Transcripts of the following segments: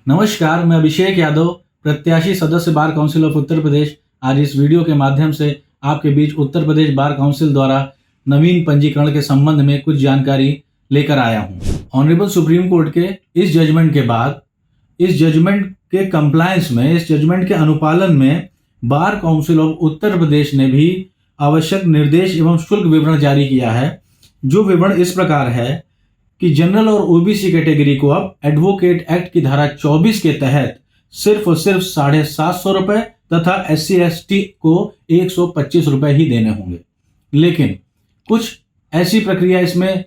नमस्कार, मैं अभिषेक यादव, प्रत्याशी सदस्य bar council of Uttar Pradesh. आज इस वीडियो के माध्यम से आपके बीच उत्तर प्रदेश बार काउंसिल द्वारा नवीन पंजीकरण के संबंध में कुछ जानकारी लेकर आया हूं। ऑनरेबल सुप्रीम कोर्ट के इस जजमेंट के बाद, इस जजमेंट के कंप्लायंस में, इस जजमेंट के अनुपालन में bar council of Uttar Pradesh ने भी आवश्यक निर्देश एवं शुल्क विवरण जारी किया है। जो विवरण इस प्रकार है कि जनरल और ओबीसी कैटेगरी को अब एडवोकेट एक्ट की धारा 24 के तहत सिर्फ और सिर्फ 750 रुपए तथा SC/ST को 125 रुपए ही देने होंगे। लेकिन कुछ ऐसी प्रक्रिया इसमें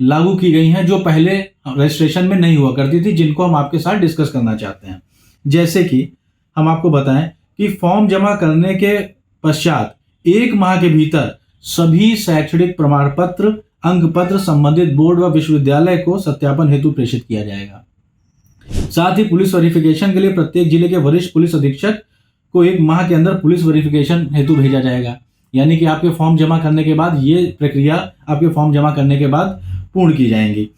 लागू की गई हैं जो पहले रजिस्ट्रेशन में नहीं हुआ करती थी, जिनको हम आपके साथ डिस्कस करना चाहते हैं। जैसे कि हम आपको बताएं कि फॉर्म जमा करने के पश्चात 1 माह के भीतर सभी शैक्षणिक प्रमाण पत्र, अंक पत्र संबंधित बोर्ड व विश्वविद्यालय को सत्यापन हेतु प्रेषित किया जाएगा। साथ ही पुलिस वेरिफिकेशन के लिए प्रत्येक जिले के वरिष्ठ पुलिस अधीक्षक को 1 माह के अंदर पुलिस वेरिफिकेशन हेतु भेजा जाएगा। यानी कि आपके फॉर्म जमा करने के बाद ये प्रक्रिया आपके फॉर्म जमा करने के बाद पूर्ण की जाएंगी।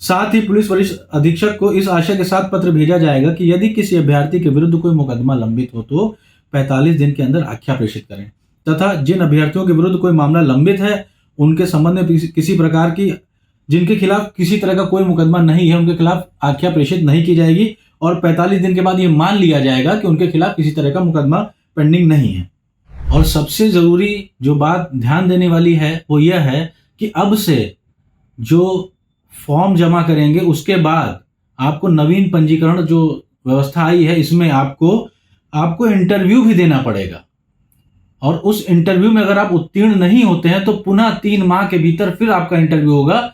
साथ ही पुलिस वरिष्ठ अधीक्षक को इस आशय के साथ पत्र भेजा जाएगा कि यदि किसी अभ्यर्थी के विरुद्ध कोई मुकदमा लंबित हो तो 45 दिन के अंदर आख्या प्रेषित करें, तथा जिन अभ्यर्थियों के विरुद्ध कोई मामला लंबित है उनके संबंध में किसी प्रकार की, जिनके खिलाफ किसी तरह का कोई मुकदमा नहीं है, उनके खिलाफ आख्या प्रेषित नहीं की जाएगी और 45 दिन के बाद ये मान लिया जाएगा कि उनके खिलाफ किसी तरह का मुकदमा पेंडिंग नहीं है। और सबसे जरूरी जो बात ध्यान देने वाली है वो यह है कि अब से जो फॉर्म जमा करेंगे उसके बाद आपको नवीन पंजीकरण जो व्यवस्था आई है इसमें आपको इंटरव्यू भी देना पड़ेगा। और उस इंटरव्यू में अगर आप उत्तीर्ण नहीं होते हैं तो पुनः 3 माह के भीतर फिर आपका इंटरव्यू होगा,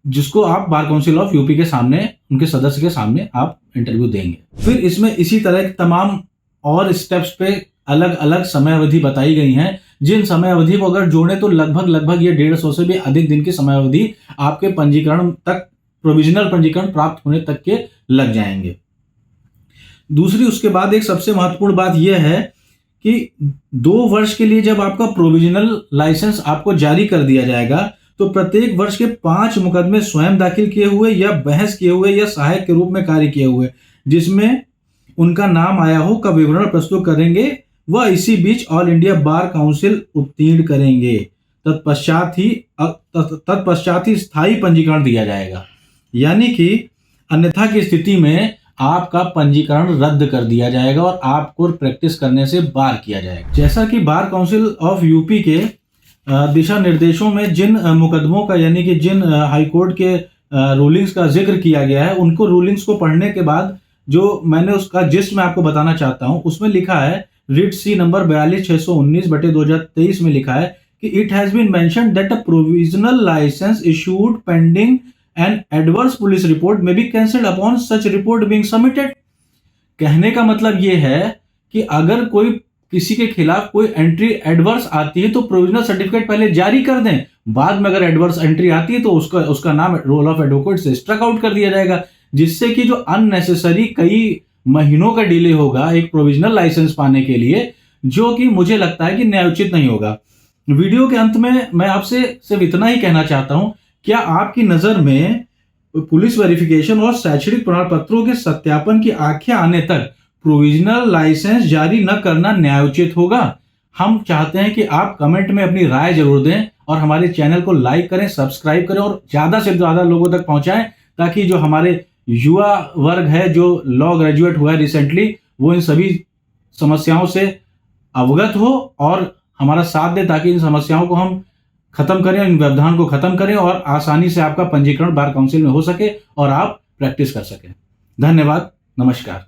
जिसको आप बार काउंसिल ऑफ यूपी के सामने, उनके सदस्य के सामने आप इंटरव्यू देंगे। फिर इसमें इसी तरह के तमाम और स्टेप्स पे अलग अलग समय अवधि बताई गई हैं, जिन समय अवधि को अगर जोड़े तो लगभग ये 150 से भी अधिक दिन की समय अवधि आपके पंजीकरण तक, प्रोविजनल पंजीकरण प्राप्त होने तक के लग जाएंगे। दूसरी, उसके बाद एक सबसे महत्वपूर्ण बात यह है कि 2 वर्ष के लिए जब आपका प्रोविजनल लाइसेंस आपको जारी कर दिया जाएगा तो प्रत्येक वर्ष के 5 मुकदमे स्वयं दाखिल किए हुए या बहस किए हुए या सहायक के रूप में कार्य किए हुए जिसमें उनका नाम आया हो का विवरण प्रस्तुत करेंगे वह इसी बीच ऑल इंडिया बार काउंसिल उत्तीर्ण करेंगे। तत्पश्चात ही स्थायी पंजीकरण दिया जाएगा। यानी कि अन्यथा की स्थिति में आपका पंजीकरण रद्द कर दिया जाएगा और आपको प्रैक्टिस करने से बार किया जाएगा। जैसा कि बार काउंसिल ऑफ यूपी के दिशा निर्देशों में जिन मुकदमों का, यानी कि जिन हाईकोर्ट के रूलिंग्स का जिक्र किया गया है, उनको रूलिंग्स को पढ़ने के बाद जो मैंने उसका जिस्ट में आपको बताना चाहता हूं, उसमें लिखा है रिट सी नंबर 42/619/2023 में लिखा है कि it has been mentioned that a provisional licence issued pending and adverse police report may be cancelled upon such report being submitted. कहने का मतलब यह है कि अगर कोई किसी के खिलाफ कोई एंट्री एडवर्स आती है तो प्रोविजनल सर्टिफिकेट पहले जारी कर दें, बाद में अगर एडवर्स एंट्री आती है तो उसका नाम रोल ऑफ एडवोकेट से स्ट्रक आउट कर दिया जाएगा, जिससे कि जो अननेसेसरी कई महीनों का डिले होगा एक प्रोविजनल लाइसेंस पाने के लिए, जो कि मुझे लगता है कि न्यायोचित नहीं होगा। वीडियो के अंत में मैं आपसे सिर्फ इतना ही कहना चाहता हूं, क्या आपकी नजर में पुलिस वेरिफिकेशन और शैक्षणिक प्रमाण पत्रों के सत्यापन की आख्या आने तक प्रोविजनल लाइसेंस जारी न करना न्यायोचित होगा? हम चाहते हैं कि आप कमेंट में अपनी राय जरूर दें और हमारे चैनल को लाइक करें, सब्सक्राइब करें और ज्यादा से ज्यादा लोगों तक पहुंचाएं, ताकि जो हमारे युवा वर्ग है जो लॉ ग्रेजुएट हुआ है रिसेंटली, वो इन सभी समस्याओं से अवगत हो और हमारा साथ दे, ताकि इन समस्याओं को हम खत्म करें, इन व्यवधान को खत्म करें और आसानी से आपका पंजीकरण बार काउंसिल में हो सके और आप प्रैक्टिस कर सकें। धन्यवाद, नमस्कार।